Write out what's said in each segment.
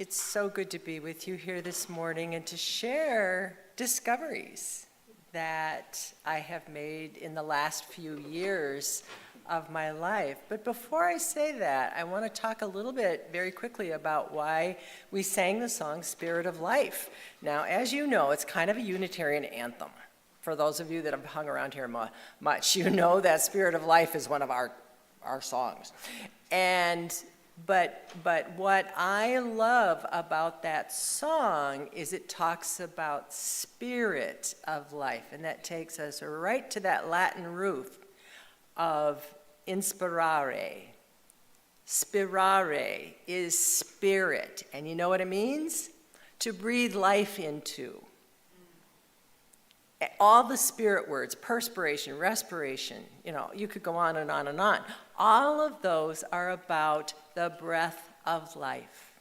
It's so good to be with you here this morning and to share discoveries that I have made in the last few years of my life. But before I say that, I want to talk a little bit very quickly about why we sang the song Spirit of Life. Now, as you know, it's kind of a Unitarian anthem. For those of you that have hung around here much, you know that Spirit of Life is one of our songs. But what I love about that song is it talks about spirit of life, and that takes us right to that Latin root of inspirare. Spirare is spirit, and you know what it means? To breathe life into. All the spirit words, perspiration, respiration, you could go on and on and on. All of those are about the breath of life.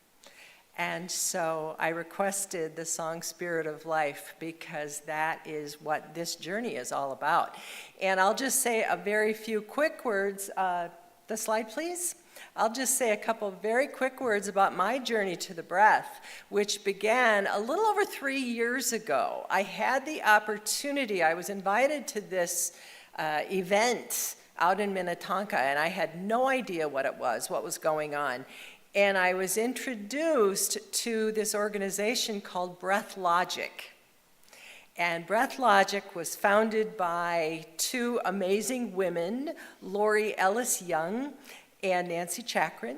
And so I requested the song Spirit of Life because that is what this journey is all about. And I'll just say a very few quick words. The slide, please. I'll just say a couple of very quick words about my journey to the breath, which began a little over 3 years ago. I had the opportunity, I was invited to this event out in Minnetonka, and I had no idea what was going on. And I was introduced to this organization called BreathLogic. And BreathLogic was founded by two amazing women, Lori Ellis Young and Nancy Chakrin.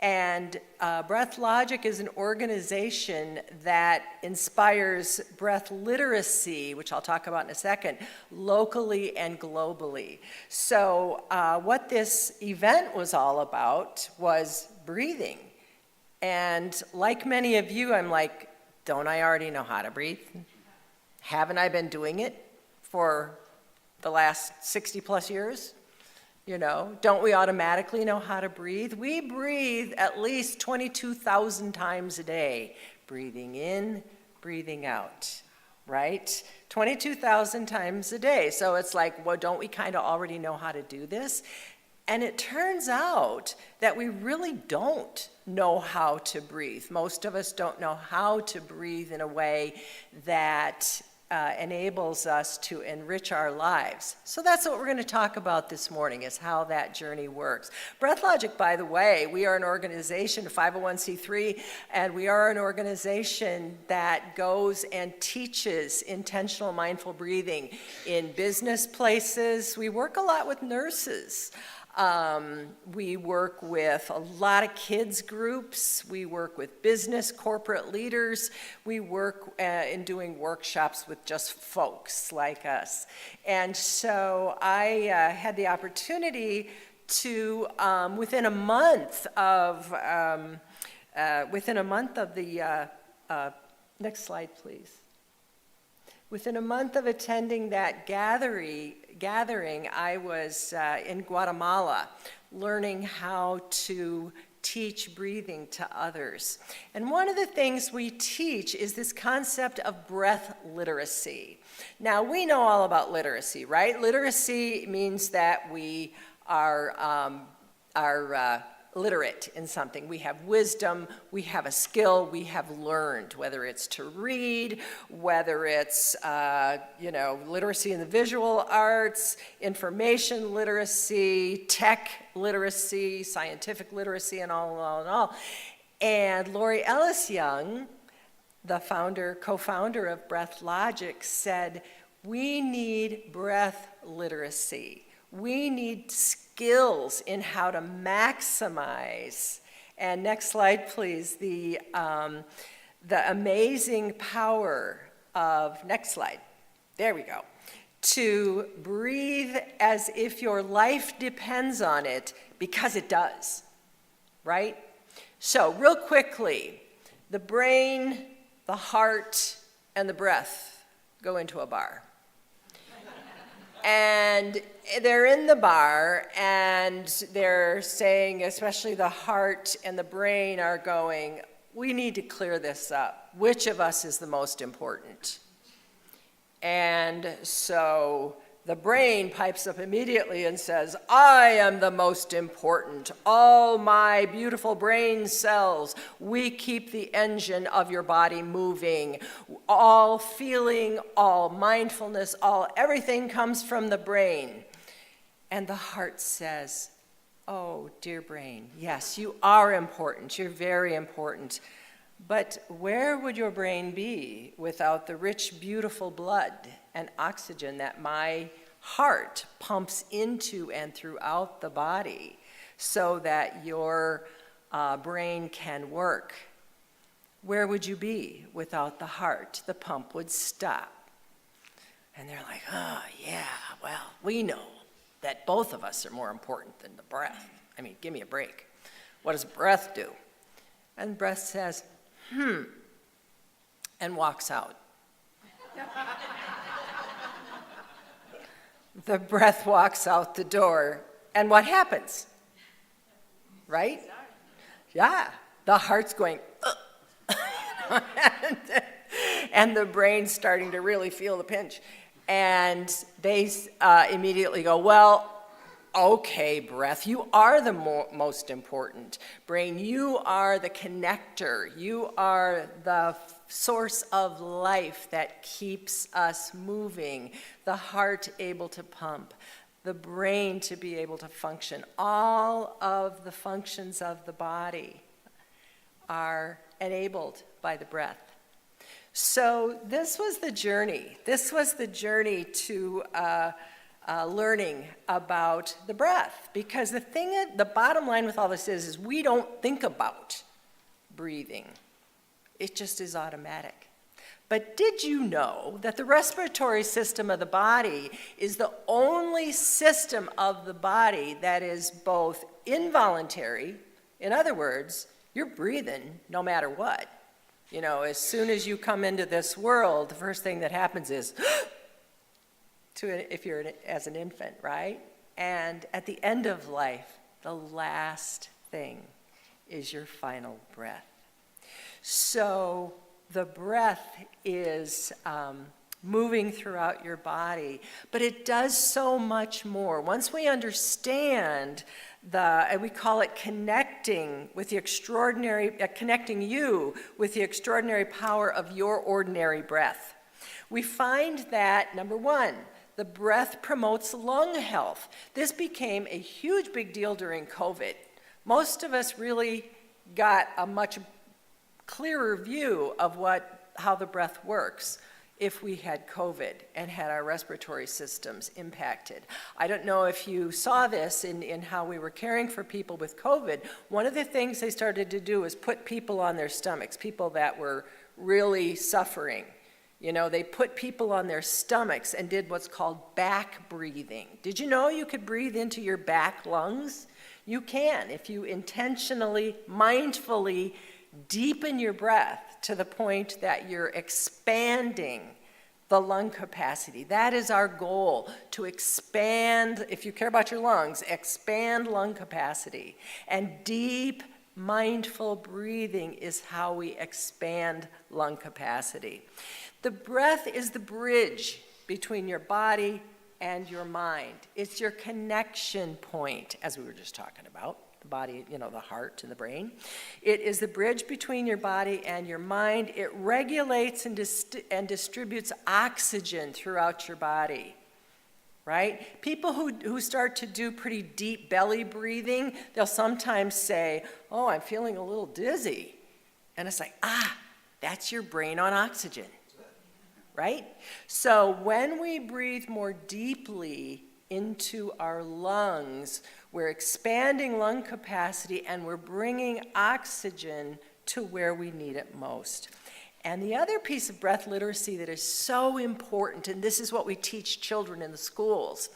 And BreathLogic is an organization that inspires breath literacy, which I'll talk about in a second, locally and globally. So what this event was all about was breathing. And like many of you, I'm like, don't I already know how to breathe? Haven't I been doing it for the last 60 plus years? Don't we automatically know how to breathe? We breathe at least 22,000 times a day, breathing in, breathing out, right? 22,000 times a day. So it's like, well, don't we kind of already know how to do this? And it turns out that we really don't know how to breathe. Most of us don't know how to breathe in a way that enables us to enrich our lives. So that's what we're going to talk about this morning, is how that journey works. BreathLogic, by the way, we are an organization, a 501c3, and we are an organization that goes and teaches intentional mindful breathing in business places. We work a lot with nurses. We work with a lot of kids groups. We work with business, corporate leaders. We work in doing workshops with just folks like us. And so I had the opportunity to, within a month of the, next slide, please. Within a month of attending that gathering, I was in Guatemala learning how to teach breathing to others. And one of the things we teach is this concept of breath literacy. Now, we know all about literacy, right? Literacy means that we are literate in something. We have wisdom, we have a skill, we have learned, whether it's to read, whether it's literacy in the visual arts, information literacy, tech literacy, scientific literacy, and all. And Lori Ellis Young, the co-founder of BreathLogic, said, we need breath literacy. We need skills in how to maximize, and next slide please, the amazing power of, next slide, there we go, to breathe as if your life depends on it, because it does, right? So real quickly, the brain, the heart, and the breath go into a bar. And they're in the bar, and they're saying, especially the heart and the brain are going, we need to clear this up. Which of us is the most important? And so the brain pipes up immediately and says, I am the most important. All my beautiful brain cells, we keep the engine of your body moving. All feeling, all mindfulness, everything comes from the brain. And the heart says, oh, dear brain, yes, you are important. You're very important. But where would your brain be without the rich, beautiful blood and oxygen that my heart pumps into and throughout the body so that your brain can work? Where would you be without the heart? The pump would stop. And they're like, oh, yeah, well, we know that both of us are more important than the breath. I mean, give me a break. What does breath do? And breath says, and walks out. The breath walks out the door, and what happens? Right? Yeah, the heart's going, and the brain's starting to really feel the pinch. And they immediately go, well, okay, breath, you are the most important. Brain, you are the connector. You are the source of life that keeps us moving. The heart able to pump. The brain to be able to function. All of the functions of the body are enabled by the breath. So this was the journey. This was the journey to learning about the breath, because the bottom line with all this is we don't think about breathing. It just is automatic. But did you know that the respiratory system of the body is the only system of the body that is both involuntary, in other words, you're breathing no matter what. You know, as soon as you come into this world, the first thing that happens is if you're as an infant, right? And at the end of life, the last thing is your final breath. So the breath is moving throughout your body, but it does so much more. Once we understand and we call it connecting with the extraordinary, connecting you with the extraordinary power of your ordinary breath. We find that, number one, the breath promotes lung health. This became a huge big deal during COVID. Most of us really got a much clearer view of how the breath works if we had COVID and had our respiratory systems impacted. I don't know if you saw this in how we were caring for people with COVID. One of the things they started to do was put people on their stomachs, people that were really suffering. You know, they put people on their stomachs and did what's called back breathing. Did you know you could breathe into your back lungs? You can if you intentionally, mindfully deepen your breath to the point that you're expanding the lung capacity. That is our goal, to expand, if you care about your lungs, expand lung capacity. And deep, mindful breathing is how we expand lung capacity. The breath is the bridge between your body and your mind. It's your connection point, as we were just talking about. The body, you know, the heart and the brain. It is the bridge between your body and your mind. It regulates and distributes oxygen throughout your body, right? People who start to do pretty deep belly breathing, they'll sometimes say, oh, I'm feeling a little dizzy. And it's like, that's your brain on oxygen, right? So when we breathe more deeply into our lungs, we're expanding lung capacity and we're bringing oxygen to where we need it most. And the other piece of breath literacy that is so important, and this is what we teach children in the schools,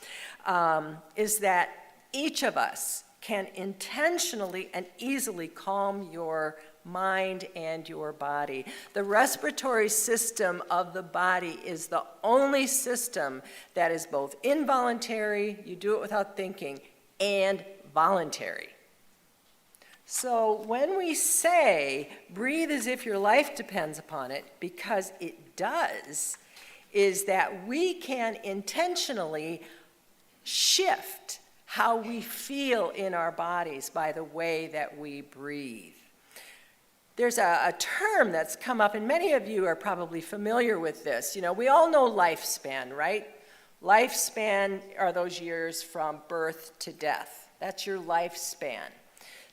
is that each of us can intentionally and easily calm your mind and your body. The respiratory system of the body is the only system that is both involuntary, you do it without thinking, and voluntary. So when we say breathe as if your life depends upon it, because it does, is that we can intentionally shift how we feel in our bodies by the way that we breathe. There's a term that's come up, and many of you are probably familiar with this. You know, we all know lifespan, right? Lifespan are those years from birth to death. That's your lifespan.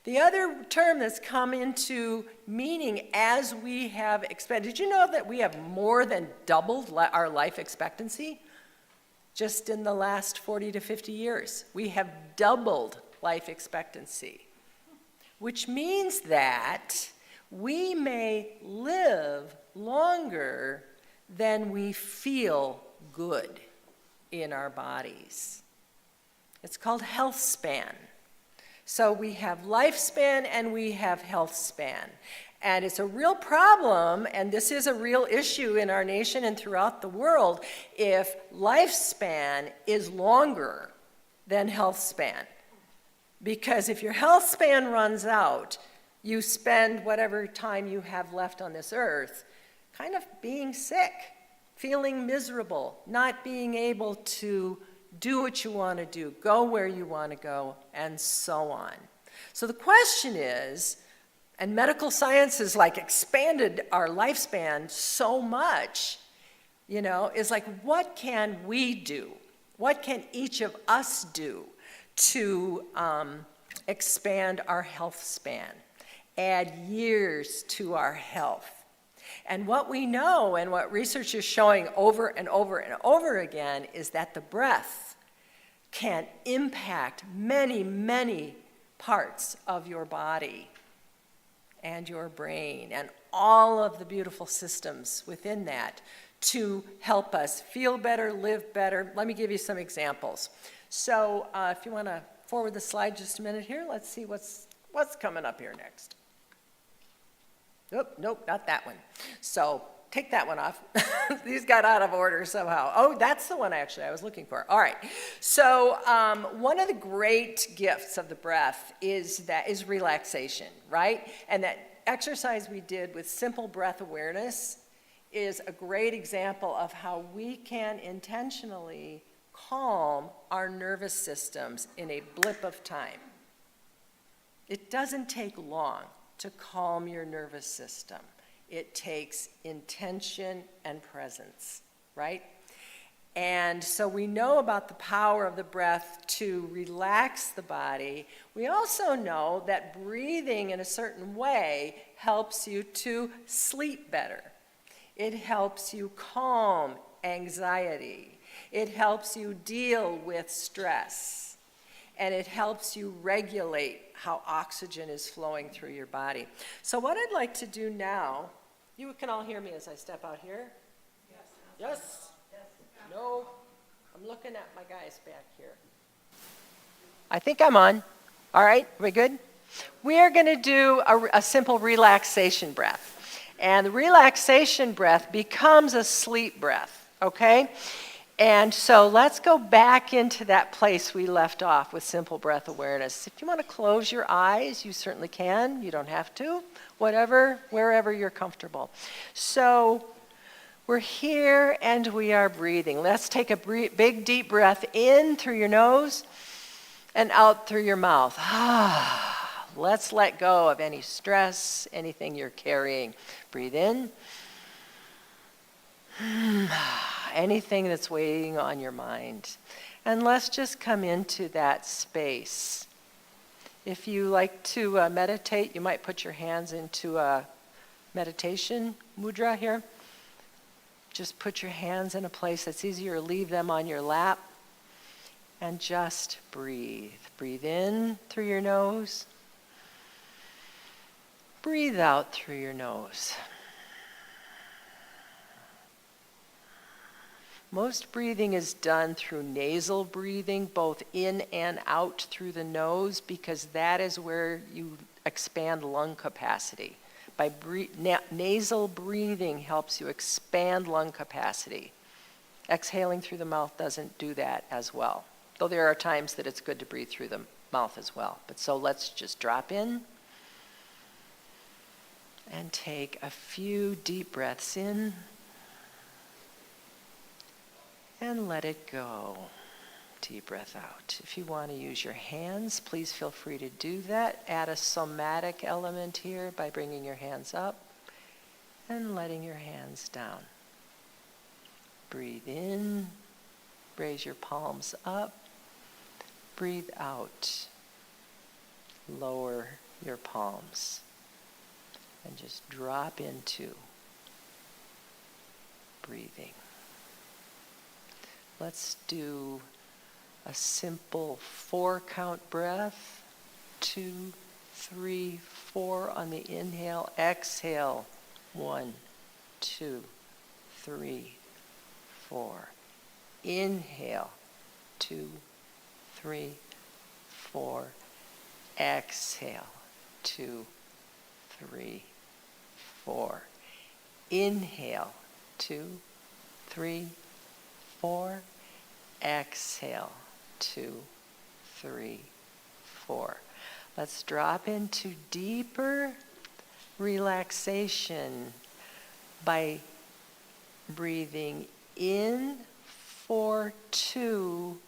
The other term that's come into meaning as we have expanded, did you know that we have more than doubled our life expectancy? Just in the last 40 to 50 years. We have doubled life expectancy, which means that we may live longer than we feel good in our bodies. It's called health span. So we have lifespan and we have health span. And it's a real problem, and this is a real issue in our nation and throughout the world, if lifespan is longer than health span. Because if your health span runs out, you spend whatever time you have left on this earth kind of being sick, feeling miserable, not being able to do what you want to do, go where you want to go, and so on. So the question is, and medical science has like expanded our lifespan so much, you know, is like, what can we do? What can each of us do to expand our health span, add years to our health? And what we know and what research is showing over and over and over again is that the breath can impact many, many parts of your body and your brain and all of the beautiful systems within that to help us feel better, live better. Let me give you some examples. So if you want to forward the slide just a minute here, let's see what's coming up here next. Nope, not that one. So take that one off. These got out of order somehow. Oh, that's the one actually I was looking for. All right. So one of the great gifts of the breath is relaxation, right? And that exercise we did with simple breath awareness is a great example of how we can intentionally calm our nervous systems in a blip of time. It doesn't take long to calm your nervous system. It takes intention and presence, right? And so we know about the power of the breath to relax the body. We also know that breathing in a certain way helps you to sleep better. It helps you calm anxiety. It helps you deal with stress. And it helps you regulate how oxygen is flowing through your body. So what I'd like to do now, you can all hear me as I step out here? Yes? No? I'm looking at my guys back here. I think I'm on. All right, are we good? We are going to do a simple relaxation breath. And the relaxation breath becomes a sleep breath, okay? And so let's go back into that place we left off with simple breath awareness. If you want to close your eyes, you certainly can. You don't have to. Wherever you're comfortable. So we're here and we are breathing. Let's take a big deep breath in through your nose and out through your mouth. Let's let go of any stress, anything you're carrying. Breathe in. Anything that's weighing on your mind. And let's just come into that space. If you like to meditate, you might put your hands into a meditation mudra here. Just put your hands in a place that's easier, leave them on your lap, and just breathe. Breathe in through your nose. Breathe out through your nose. Most breathing is done through nasal breathing, both in and out through the nose, because that is where you expand lung capacity. Nasal breathing helps you expand lung capacity. Exhaling through the mouth doesn't do that as well, though there are times that it's good to breathe through the mouth as well. But so let's just drop in and take a few deep breaths in And let it go. Deep breath out. If you want to use your hands, please feel free to do that. Add a somatic element here by bringing your hands up and letting your hands down. Breathe in, raise your palms up. Breathe out, lower your palms, and just drop into breathing. Let's do a simple 4-count breath. 2, 3, 4 on the inhale. Exhale. 1, 2, 3, 4. Inhale. 2, 3, 4. Exhale. 2, 3, 4. Inhale. 2, 3, 4. Exhale. 2, 3, 4. Let's drop into deeper relaxation by breathing in for 2,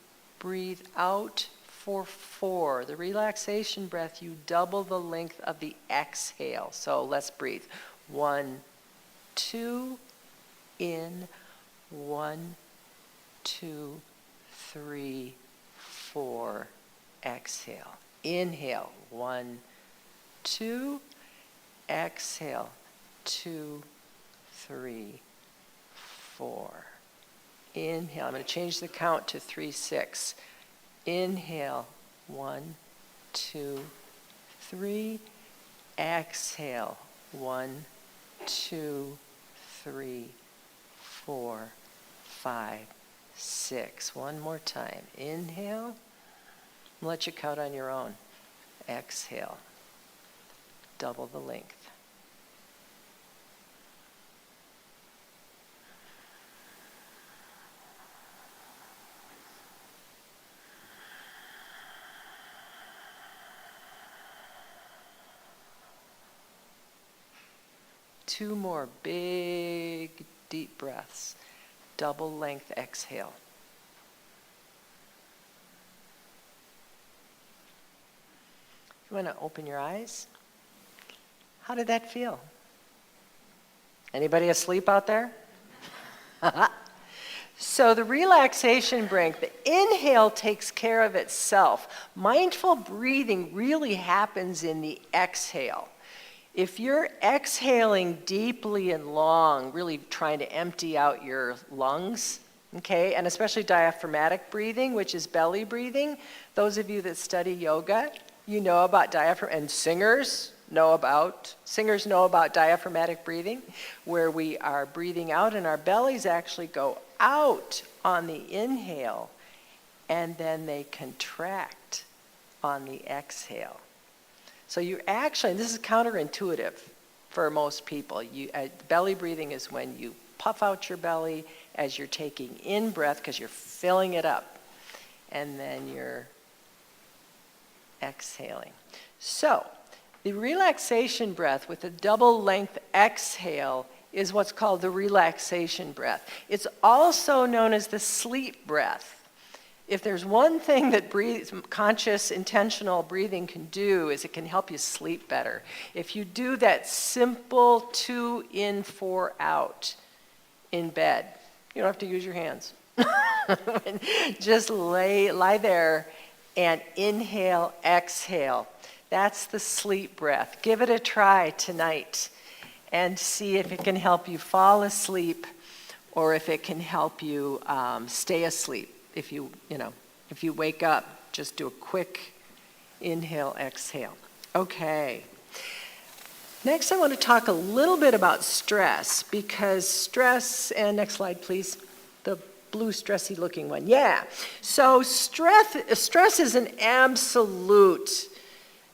breathe out for 4. The relaxation breath, you double the length of the exhale. So let's breathe. 1, 2, in. 1, 2, 3, 4. Exhale. Inhale. 1, 2. Exhale. 2, 3, 4. Inhale. I'm going to change the count to 3, 6. Inhale. 1, 2, 3. Exhale. 1, 2, 3, 4, 5, 6. One more time. Inhale. Let you count on your own. Exhale. Double the length. Two more big, deep breaths. Double length exhale. You want to open your eyes? How did that feel? Anybody asleep out there? So the relaxation break, the inhale takes care of itself. Mindful breathing really happens in the exhale. If you're exhaling deeply and long, really trying to empty out your lungs, okay, and especially diaphragmatic breathing, which is belly breathing, those of you that study yoga, you know about diaphragm, and singers know about diaphragmatic breathing, where we are breathing out and our bellies actually go out on the inhale, and then they contract on the exhale. So you actually, and this is counterintuitive for most people, belly breathing is when you puff out your belly as you're taking in breath because you're filling it up, and then you're exhaling. So the relaxation breath with a double length exhale is what's called the relaxation breath. It's also known as the sleep breath. If there's one thing that conscious, intentional breathing can do, is it can help you sleep better. If you do that simple 2 in, 4 out in bed, you don't have to use your hands. Just lie there and inhale, exhale. That's the sleep breath. Give it a try tonight and see if it can help you fall asleep or if it can help you stay asleep. If you wake up, just do a quick inhale, exhale. Okay. Next, I want to talk a little bit about stress, because stress, and next slide, please, the blue stressy looking one. Yeah. So stress is an absolute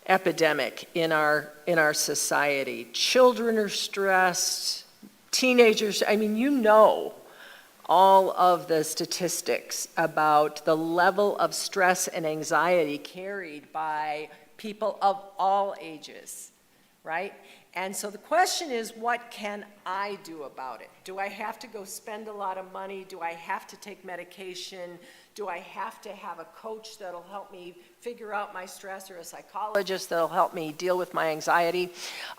epidemic in our society. Children are stressed, teenagers, all of the statistics about the level of stress and anxiety carried by people of all ages. right? And so the question is, what can I do about it? Do I have to go spend a lot of money? Do I have to take medication? Do I have to have a coach that'll help me figure out my stress, or a psychologist that'll help me deal with my anxiety?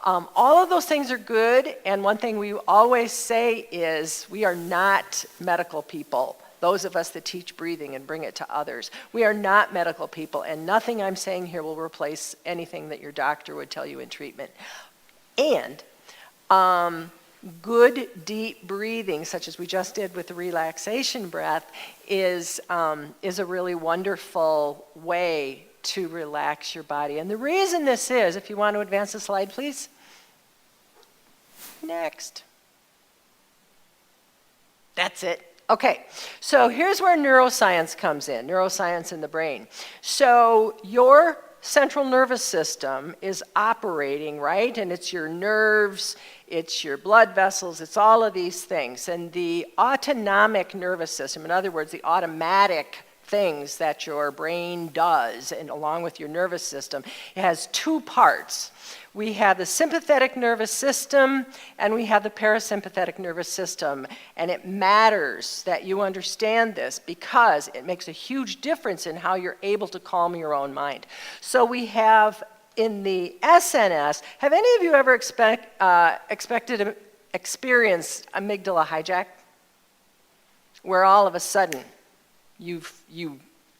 All of those things are good, and one thing we always say is we are not medical people. Those of us that teach breathing and bring it to others. We are not medical people, and nothing I'm saying here will replace anything that your doctor would tell you in treatment. And good deep breathing, such as we just did with the relaxation breath, is a really wonderful way to relax your body. And the reason this is, if you want to advance the slide, please. Next. That's it. Okay, so here's where neuroscience comes in, neuroscience in the brain. So your central nervous system is operating, right? And it's your nerves, it's your blood vessels, it's all of these things. And the autonomic nervous system, in other words, the automatic things that your brain does, and along with your nervous system, it has two parts. We have the sympathetic nervous system and we have the parasympathetic nervous system. And it matters that you understand this because it makes a huge difference in how you're able to calm your own mind. So we have in the SNS, have any of you ever experienced amygdala hijack? Where all of a sudden you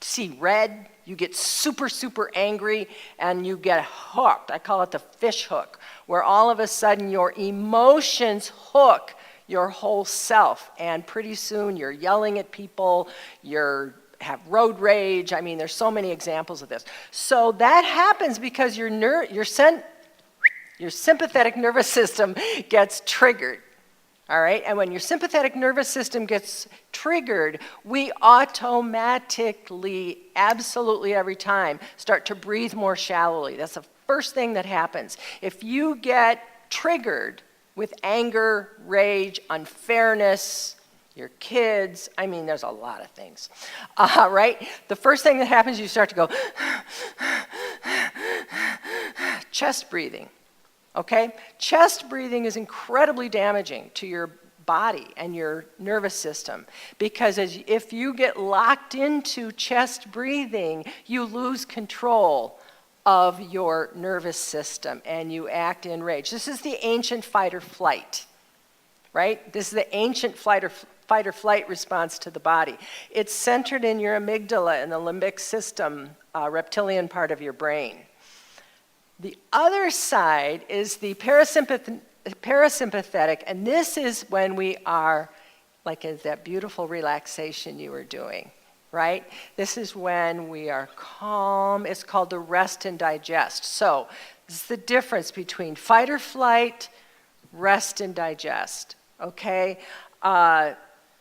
see red, you get super, super angry, and you get hooked. I call it the fish hook, where all of a sudden your emotions hook your whole self, and pretty soon you're yelling at people, you have road rage. I mean, there's so many examples of this. So that happens because your sympathetic nervous system gets triggered. All right, and when your sympathetic nervous system gets triggered, we automatically, absolutely every time, start to breathe more shallowly. That's the first thing that happens. If you get triggered with anger, rage, unfairness, your kids, I mean, there's a lot of things, right? The first thing that happens, you start to go, chest breathing. Okay? Chest breathing is incredibly damaging to your body and your nervous system because if you get locked into chest breathing, you lose control of your nervous system and you act in rage. This is the ancient fight or flight, right? This is the ancient fight or flight response to the body. It's centered in your amygdala and the limbic system, reptilian part of your brain. The other side is the parasympathetic, and this is when we are, like in that beautiful relaxation you were doing, right? This is when we are calm. It's called the rest and digest. So this is the difference between fight or flight, rest and digest, okay?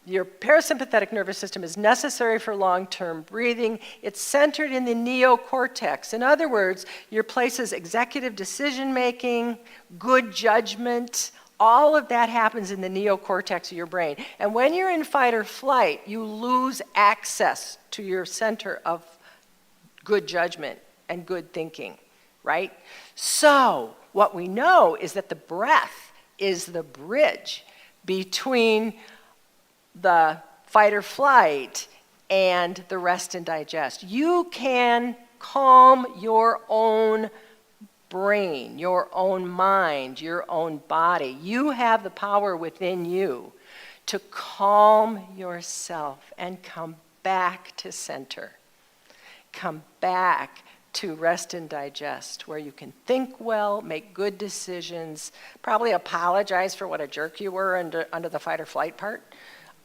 Your parasympathetic nervous system is necessary for long-term breathing. It's centered in the neocortex. In other words, your places executive decision-making, good judgment, all of that happens in the neocortex of your brain. And when you're in fight or flight, you lose access to your center of good judgment and good thinking, right? So what we know is that the breath is the bridge between the fight or flight and the rest and digest. You can calm your own brain, your own mind, your own body. You have the power within you to calm yourself and come back to center. Come back to rest and digest, where you can think well, make good decisions, probably apologize for what a jerk you were under the fight or flight part.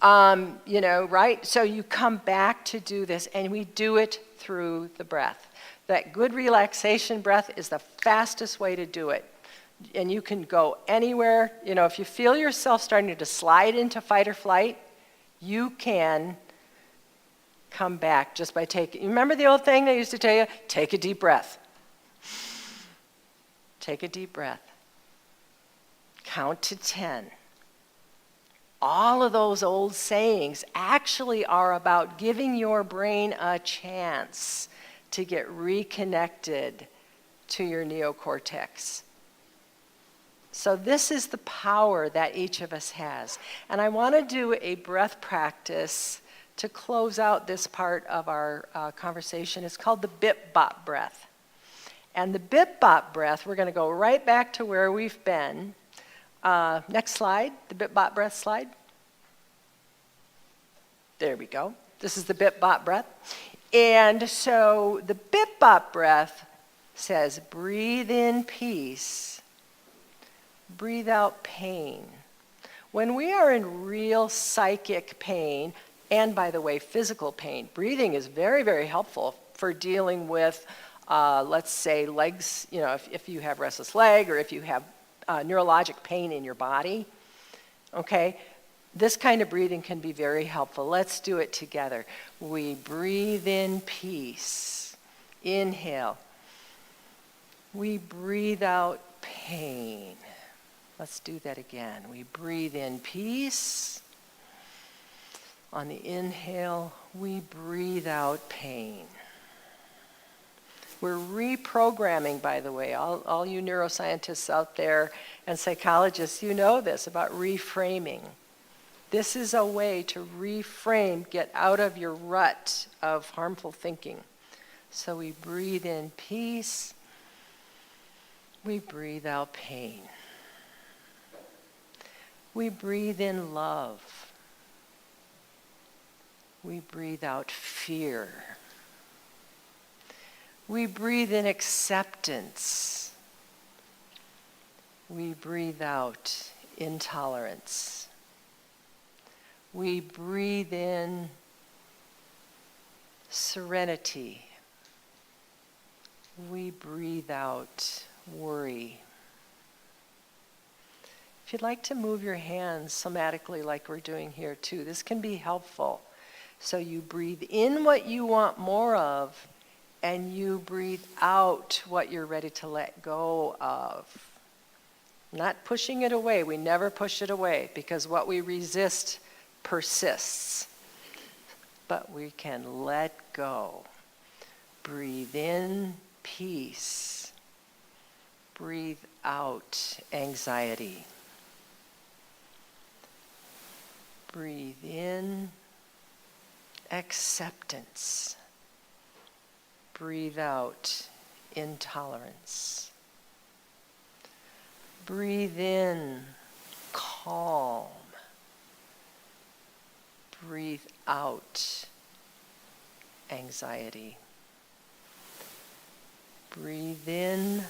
Right? So you come back to do this, and we do it through the breath. That good relaxation breath is the fastest way to do it. And you can go anywhere. If you feel yourself starting to slide into fight or flight, you can come back just by taking. You remember the old thing they used to tell you? Take a deep breath. Take a deep breath. Count to 10. All of those old sayings actually are about giving your brain a chance to get reconnected to your neocortex. So this is the power that each of us has. And I want to do a breath practice to close out this part of our conversation. It's called the bip-bop breath. And the bip-bop breath, we're going to go right back to where we've been. Next slide, the bip-bop breath slide. There we go. This is the bip-bop breath. And so the bip-bop breath says, breathe in peace, breathe out pain. When we are in real psychic pain, and by the way, physical pain, breathing is very, very helpful for dealing with, let's say, legs, if you have restless leg or if you have neurologic pain in your body, okay? This kind of breathing can be very helpful. Let's do it together. We breathe in peace. Inhale. We breathe out pain. Let's do that again. We breathe in peace. On the inhale, we breathe out pain. We're reprogramming, by the way. All you neuroscientists out there and psychologists, you know this about reframing. This is a way to reframe, get out of your rut of harmful thinking. So we breathe in peace. We breathe out pain. We breathe in love. We breathe out fear. We breathe in acceptance. We breathe out intolerance. We breathe in serenity. We breathe out worry. If you'd like to move your hands somatically like we're doing here too, this can be helpful. So you breathe in what you want more of, and you breathe out what you're ready to let go of. Not pushing it away. We never push it away because what we resist persists. But we can let go. Breathe in peace. Breathe out anxiety. Breathe in acceptance. Breathe out intolerance. Breathe in calm. Breathe out anxiety. Breathe in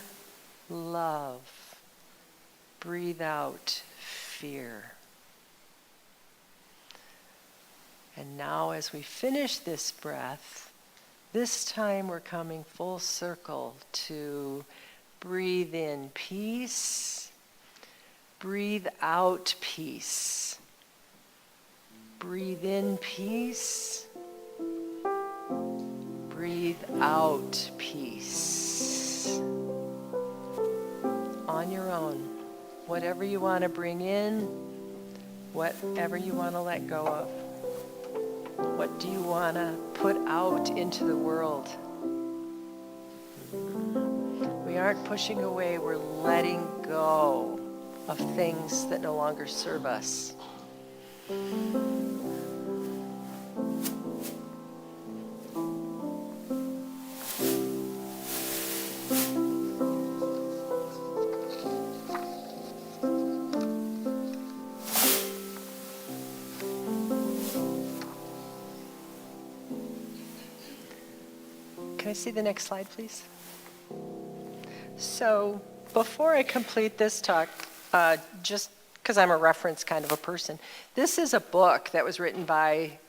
love. Breathe out fear. And now as we finish this breath, this time we're coming full circle to breathe in peace, breathe out peace. Breathe in peace, breathe out peace. On your own, whatever you want to bring in, whatever you want to let go of. What do you want to put out into the world? We aren't pushing away, we're letting go of things that no longer serve us. Can I see the next slide, please? So before I complete this talk, just because I'm a reference kind of a person, this is a book that was written by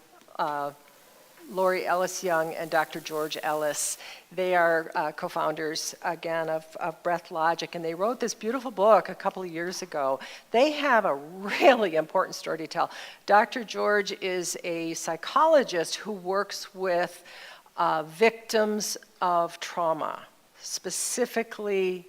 Lori Ellis Young and Dr. George Ellis. They are co-founders, again, of BreathLogic, and they wrote this beautiful book a couple of years ago. They have a really important story to tell. Dr. George is a psychologist who works with victims of trauma, specifically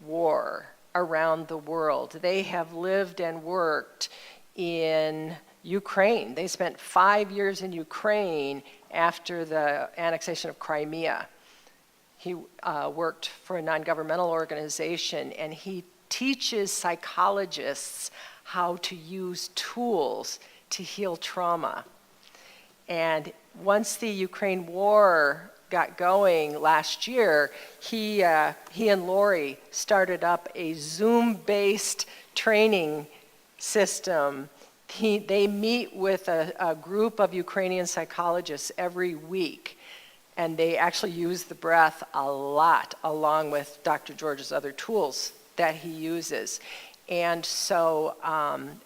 war around the world. They have lived and worked in Ukraine. They spent 5 years in Ukraine after the annexation of Crimea. He worked for a non-governmental organization, and he teaches psychologists how to use tools to heal trauma. And once the Ukraine war got going last year, he and Lori started up a Zoom-based training system. They meet with a group of Ukrainian psychologists every week, and they actually use the breath a lot, along with Dr. George's other tools that he uses. And so,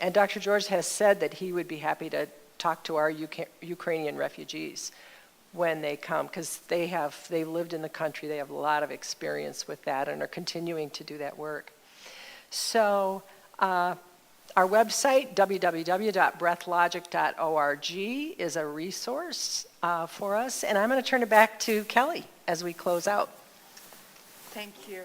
and Dr. George has said that he would be happy to talk to our Ukrainian refugees when they come, because they lived in the country, they have a lot of experience with that and are continuing to do that work. So our website, www.breathlogic.org, is a resource for us, and I'm going to turn it back to Kelly as we close out. Thank you.